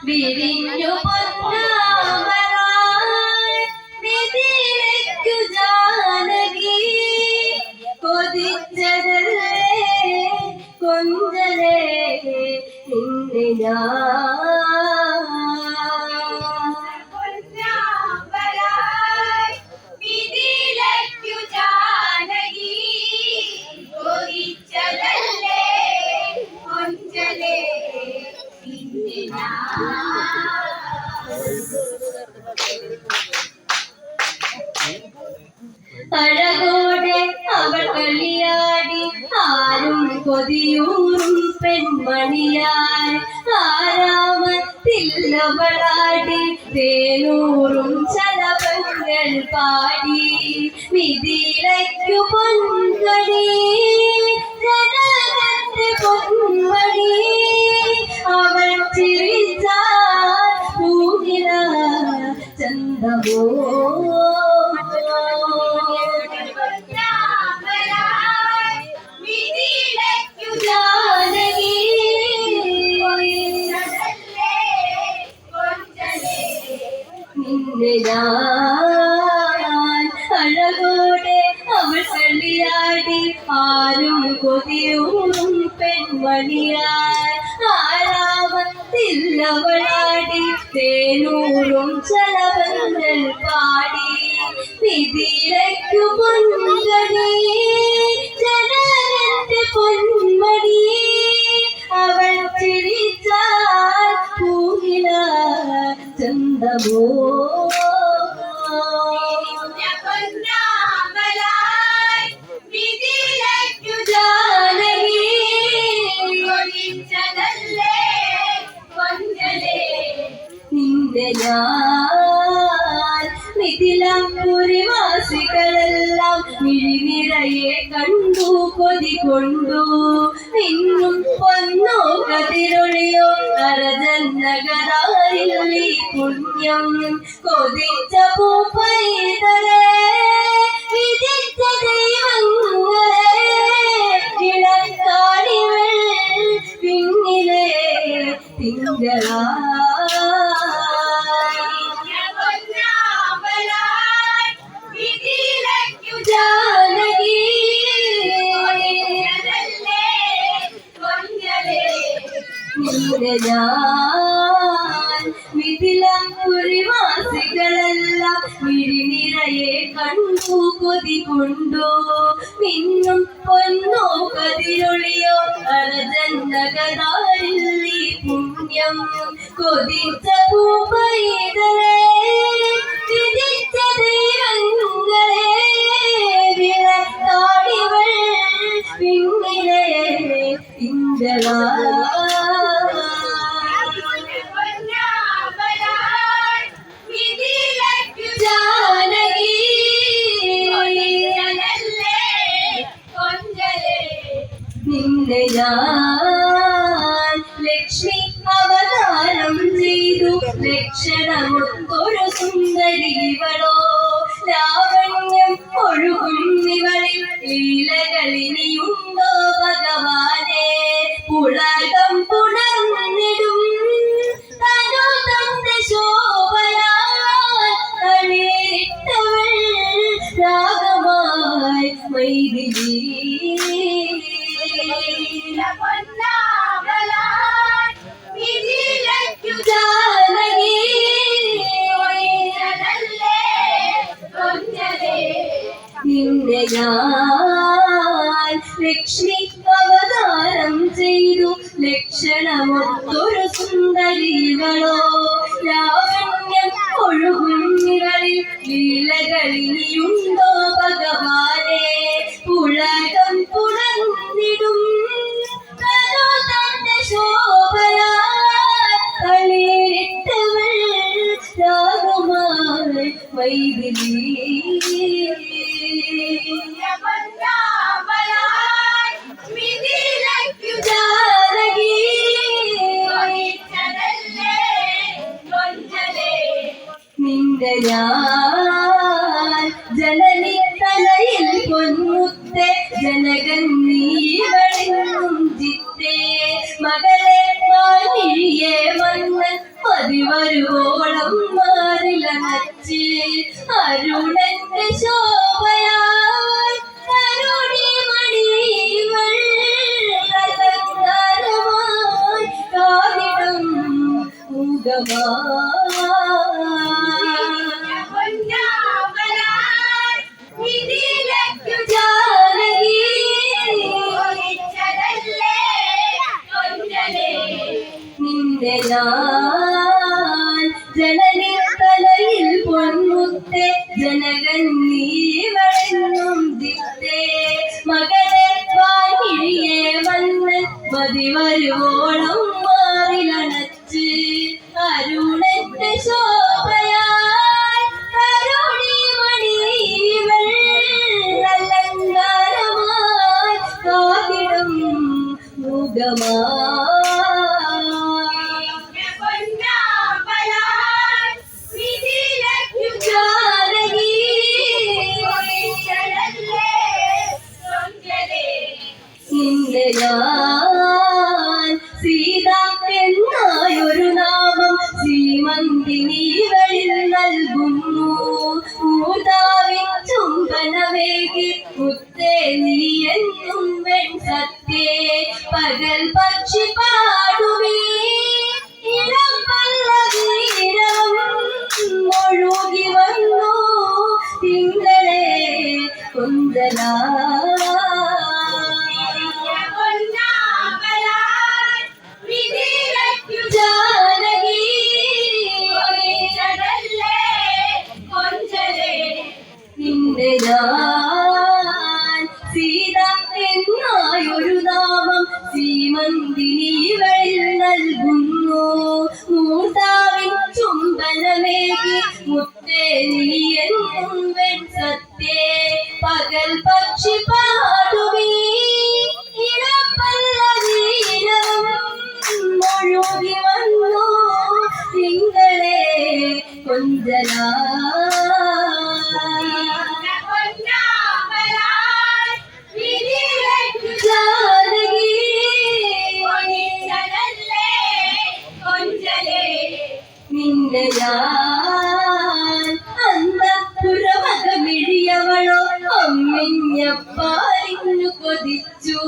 വിരിഞ്ഞു പൊന്നാമരായി വിധിയിലേക്കു ജാനകി കൊതിച്ചതല്ലേ കൊഞ്ചലേ നിന്നെ ഞാൻ അഴകോടെ അവൾ കളിയാടി ആരും കൊതിയൂറും പെൺമണിയായി ആരാമത്തില്ലവളാടി തേനൂറും ചലവങ്ങൾ പാടി വിധിയിലേക്കു പൊൻകടി ജനകന്റെ പൊന്മണി അവൾ ചിരിച്ചാൽ പൂനില ചന്തമോ അഴകോടെ അവൾ കളിയാടി ആരും കൊതിയൂറും പെൺമണിയായി ആരാമത്തില്ലവളാടി തേനൂറും ചലവങ്ങൾ പാടി വിധിയിലേക്കു പൊൻകടി ജനകന്റെ പൊന്മണി അവൾ ചിരിച്ചാൽ പൂവില ചന്തമോ ഞാൻ മിഥിലാപുരിവാസികളെല്ലാം മിഴിനിറയെ കണ്ടു കൊതി കൊണ്ടു ഇന്നും പൊന്നോ കതിരൊളിയോ അരജന്നകരാരിൽ ഈ പുണ്യം കൊതിച്ച പൂപ്പൈതലേ വിധിച്ച ദൈവങ്ങളെ ഇളക്കാണികൾ പിന്നിലെ തിങ്കളാ ഞാൻ മിഥിലാപുരിവാസികളെല്ലാം മിഴിനിറയെ കണ്ടു കൊതി കൊണ്ടു പിന്നും പൊന്നോ കതിരൊളിയോ അരജന്നകരാരിൽ ഈ പുണ്യം കൊതിച്ച പൂപ്പൈതലേ വിധിച്ച ദൈവങ്ങളെ വിളക്കാണിവൾ പിന്നിലെ തിങ്കളാ ഞാൻ ലക്ഷ്മി അവതാരം ചെയ്തു ലക്ഷണമൊത്തൊരു സുന്ദരിവളോ ലാവണ്യം ഒഴുകും ഇവളിൽ ലീലകളിനിയുണ്ടോ ഭഗവാനെ പുളകം പുണർന്നിടും തനു തന്റെ ശോഭയാളിട്ടവൾ രാഗമായി മൈഥിലി നിന്നെ ഞാൻ ലക്ഷ്മി അവതാരം ചെയ്തു ലക്ഷണമൊത്തൊരു സുന്ദരിവളോ ലാവണ്യം ഒഴുകും ഇവളിൽ ലീലകളിനിയുണ്ടോ ഭഗവാനെ പുളകം പുണർന്നിടും തന്റെ ശോഭയാളിട്ടവൾ രാഗമായി മൈഥിലി നിന്റെ ഞാൻ ജനനി തലയിൽ പൊന്മുത്തെ ജനകൻ നീവളിന്നും ജിത്തേ മകളെ മാനിഴിയെ വന്ന് വരുവോളം മാറിലണച്ച് അരുണന്റെ ശോഭയായി കരുണിമണിവൾ അലങ്കാരമായി കാതിടും നിന്റെ ഞാൻ ജനനിത്തലയിൽ പൊന്മുത്തെ ജനകൻ നീ വഴങ്ങും ദിത്തേ മകളെ വാങ്ങിഴിയെ വന്നൻ മതി വരുവോളം മാറിലണച്ച് അരുണന്റെ ശോഭയായി കരുണിമണിവൾ അലങ്കാരമായി കാതിടും മുഖമായി ഞാൻ സീത എന്നായൊരു നാമം ശ്രീമന്തിനികളിൽ നൽകുന്നു ഊതാവിൻ ചുംബനവേകി മുത്തേ നീ എന്നും വെൺ സത്യേ പകൽ പക്ഷി പാടുവീ ഇളം പല്ലവീരം ഒഴുകി വന്നു തിങ്കളെ കൊന്തലാ ഞാൻ സീത എന്നായൊരു നാമം ശ്രീമന്തിനികളിൽ നൽകുന്നു മൂർത്താവിൻ ചുംബനമേകി മുത്തേ നീ എന്നും വെൺ സത്യേ പകൽ പക്ഷി പാടുവീ ഇളം പല്ലവീരം ഒഴുകി വന്നു തിങ്കളെ കൊഞ്ചലാ നിന്നെ ഞാൻ അന്തഃപുരമകമിഴിയവളോ അമ്മിഞ്ഞപ്പാലിന്നു കൊതിച്ചു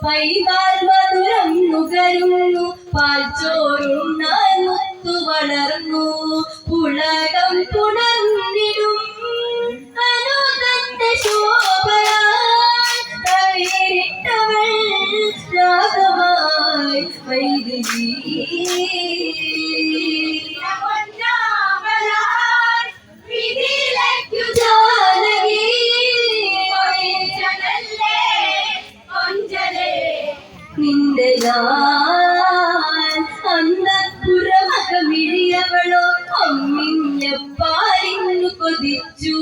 പൈവാൽ മധുരം നുകരുന്നു പാൽ ചോറുണ്ണാൻ മുത്തു വളർന്നു പുളകം പുണർന്നിടും അനുതന്റെ ശോഭയായിട്ടവൾ രാഗമായി വൈദ്യുതി നിന്റെ ഞാൻ അന്തഃപുരമകമിഴിയവളോ അമ്മിഞ്ഞപ്പാലിന്നു കൊതിച്ചു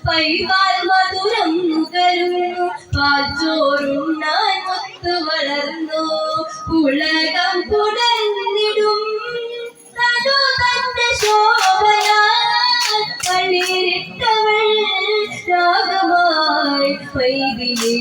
പൈവാൽ മധുരം നുകരുന്നു പാൽ ചോറുണ്ണാൻ മുത്തു വളർന്നു പുളകം പുടർന്നിടും തനു തന്റെ ശോഭയാളിട്ടവൾ രാഗമായി വൈദിലേ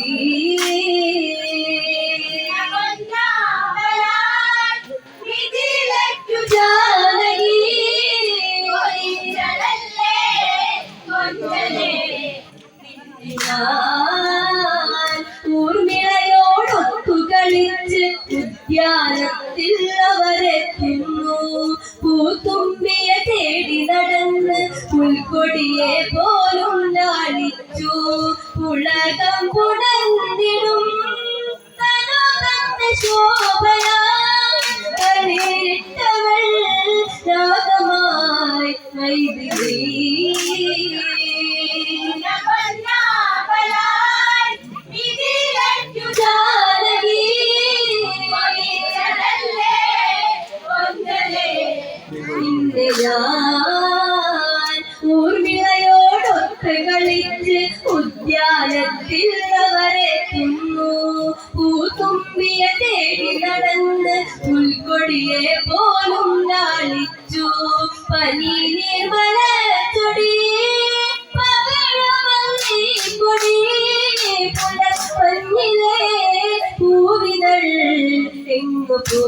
ൂർമിളയോടൊത്തു കളിച്ച് ഉദ്യാനത്തിൽ അവരെത്തുന്നു പൂത്തുമ്പിയ തേടി നടന്ന് പുൽക്കൊടിയെ പോലും ലാളിച്ചു പുളകം പുണർന്നിടും തന്റെ ശോഭയാളിട്ടവൾ രാഗമായി വൈദ്യുതി ഞാൻ ഊർമിളയോടൊത്ത് കളിച്ച് ഉദ്യാനത്തിൽ അവരെത്തുന്നു പൂത്തുമ്പിയ തേടി നടന്ന് പുൽക്കൊടിയെ പോലും ലാളിച്ചു പനി നിർമ്മലച്ചൊടി പകഴമല്ലിപ്പൊടി പുലപ്പഞ്ഞിലെ പൂവിതൾ എങ്ങു പോ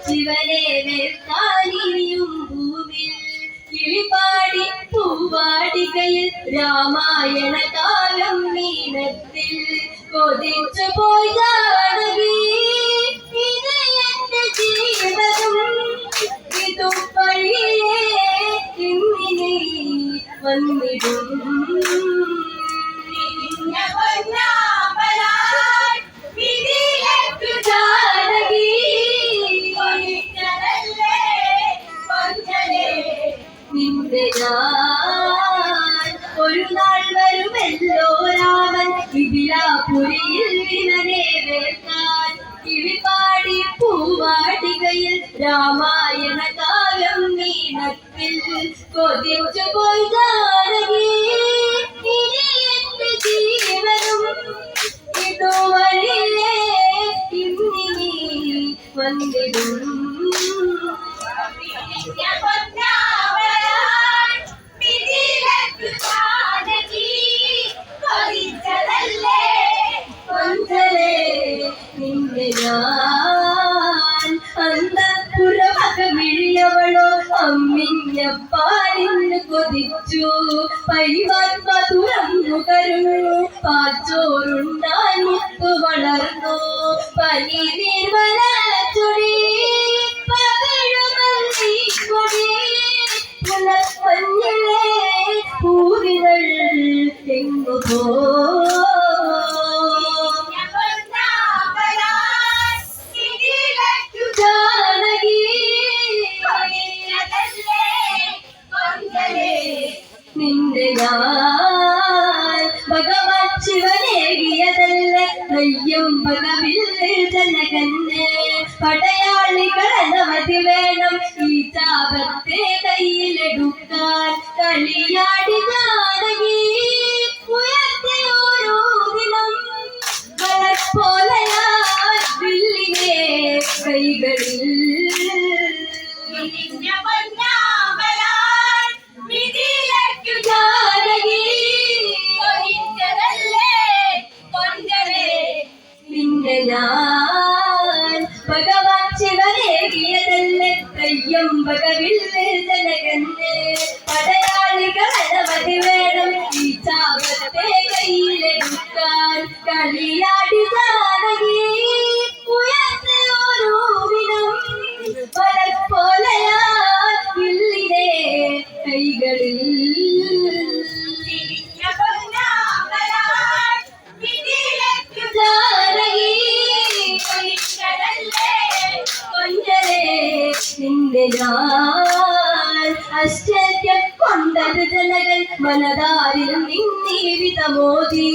ശിവനെ വേർക്കാനിയും ഭൂമിൽ കിളിപാടി പൂവാടികയിൽ രാമായണ കാലം മീനത്തിൽ കൊതിച്ചു പോയി ജാനകി ഇത് എന്റെ ജീവിതം ഇതും വഴിയേ ഇന്നിനി വന്നിടും ഒരു നാൾ വരുമല്ലോ രാമൻ ഇതിലാപുരിയിൽ വിനരെ വേർക്കാൻ കിളിപാടി പൂവാടികയിൽ രാമായണ കാലം നീണത്തിൽ കൊതിച്ചു പോയി ജാനകി ഇനി എന്റെ ജീവനും ഇതുവഴിയേ ഇന്നിനി വന്നിടും അന്തപുരമകമിഴിയവളോ അമ്മിഞ്ഞപ്പാലിന് കൊതിച്ചു പൈവാൻ മധുരന്നു കരുന്നു പാച്ചോറുണ്ടാൻ മുത്തു വളർന്നു പനി നീർവലച്ചൊടി പകഴുമല്ലി കൊടി പുലപ്പഞ്ഞിലെ പൂവിതൾ എങ്ങു പോ ഭഗവാൻ ശിവനേകിയതല്ല നെയ്യും ഭഗവില്ല് ജനകന് പടയാളികളനവധി വേണം ഈ ചാപത്തെ കയ്യിലെടുക്കാൻ കളിയാടി ജാനകി ഉയർത്തി ഓരോ ദിനം പോലെയാൽ വില്ലിനെ കൈകളിൽ ഭഗവാൻ ശിവനേകിയതല്ലേ കയ്യമ്പകവില്ല് ജനകന് പടയാളികളനവധി വേണം ഈ ചാപത്തെ കയ്യിലെടുക്കാൻ കളിയാടി ജാനകി ഉയർത്തി ഓരോ ദിനം പോലെയാ വില്ലിനെ കൈകളിൽ അശ്ചര്യം കൊണ്ടത് ജനകൾ മനതാരിൽ നിന്നീവിതമോദി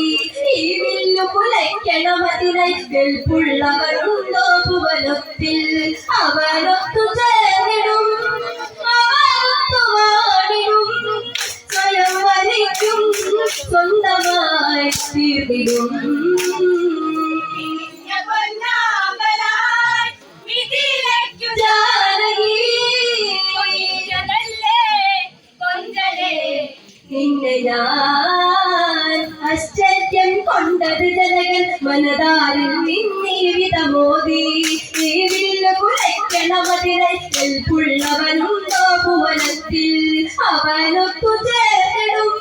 ഈ വില്ലു കുലയ്ക്കണമതിനായി വെൽപ്പുള്ളവരുണ്ടോ ഭുവനത്തിൽ അവരൊത്തു ചേർന്നിടും അവരൊത്തു വാണിടും സ്വയം വരിക്കും സ്വന്തമായി തീർന്നിടും ആശ്ചര്യം കൊണ്ടത് ജനകൻ മനതാരിൽ നിന്നീവിതമോദി ഈ വില്ലു കുലയ്ക്കണമതിനായി വെൽപ്പുള്ളവനുണ്ടോ ഭുവനത്തിൽ അവനൊത്തു ചേർന്നിടും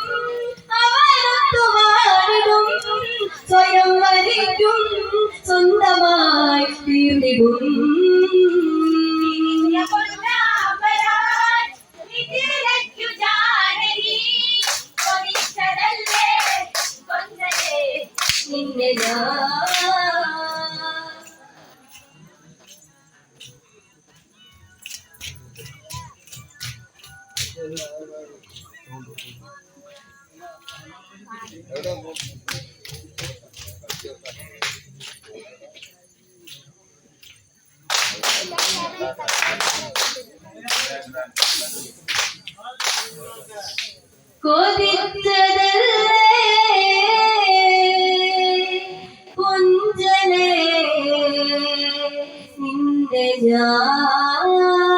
അവനൊത്തു വാണിടും സ്വയം വരിക്കും സ്വന്തമായി തീർന്നിടും കൊതിച്ചതല്ലേ കുഞ്ചലേ നിന്റെ ഞാൻ